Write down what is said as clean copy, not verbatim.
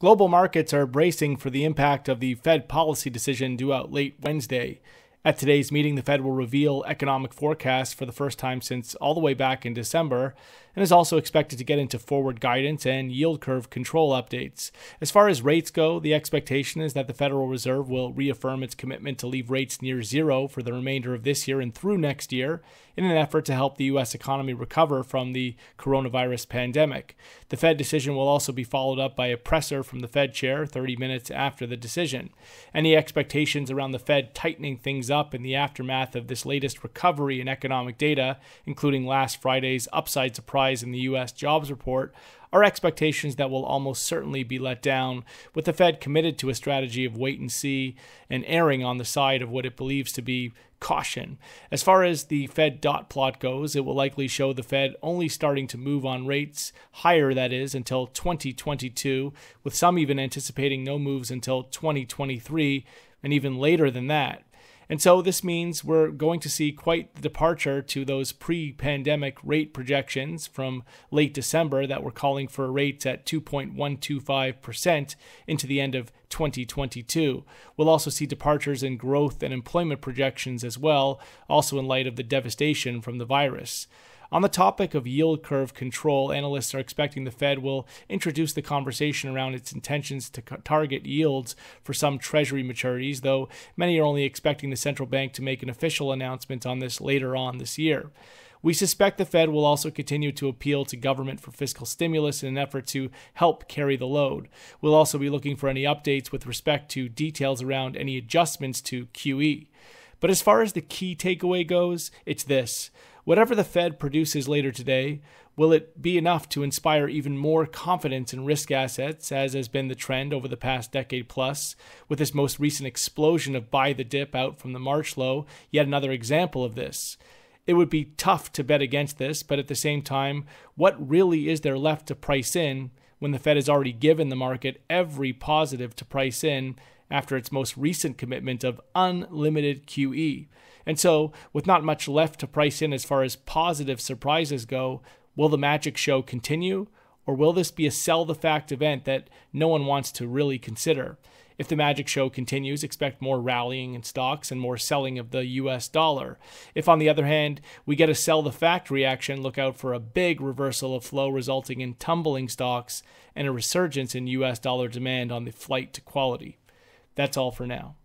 Global markets are bracing for the impact of the Fed policy decision due out late Wednesday. At today's meeting, the Fed will reveal economic forecasts for the first time since all the way back in December, and is also expected to get into forward guidance and yield curve control updates. As far as rates go, the expectation is that the Federal Reserve will reaffirm its commitment to leave rates near zero for the remainder of this year and through next year in an effort to help the U.S. economy recover from the coronavirus pandemic. The Fed decision will also be followed up by a presser from the Fed chair 30 minutes after the decision. Any expectations around the Fed tightening things up in the aftermath of this latest recovery in economic data, including last Friday's upside surprise in the U.S. jobs report, are expectations that will almost certainly be let down, with the Fed committed to a strategy of wait and see and erring on the side of what it believes to be caution. As far as the Fed dot plot goes, it will likely show the Fed only starting to move on rates higher, that is, until 2022, with some even anticipating no moves until 2023 and even later than that. And so this means we're going to see quite the departure to those pre-pandemic rate projections from late December that were calling for rates at 2.125% into the end of 2022. We'll also see departures in growth and employment projections as well, also in light of the devastation from the virus. On the topic of yield curve control, analysts are expecting the Fed will introduce the conversation around its intentions to target yields for some Treasury maturities, though many are only expecting the central bank to make an official announcement on this later on this year. We suspect the Fed will also continue to appeal to government for fiscal stimulus in an effort to help carry the load. We'll also be looking for any updates with respect to details around any adjustments to QE. But as far as the key takeaway goes, it's this. Whatever the Fed produces later today, will it be enough to inspire even more confidence in risk assets, as has been the trend over the past decade plus, with this most recent explosion of buy the dip out from the March low, yet another example of this? It would be tough to bet against this, but at the same time, what really is there left to price in when the Fed has already given the market every positive to price in after its most recent commitment of unlimited QE? And so, with not much left to price in as far as positive surprises go, will the magic show continue, or will this be a sell the fact event that no one wants to really consider? If the magic show continues, expect more rallying in stocks and more selling of the US dollar. If, on the other hand, we get a sell the fact reaction, look out for a big reversal of flow resulting in tumbling stocks and a resurgence in US dollar demand on the flight to quality. That's all for now.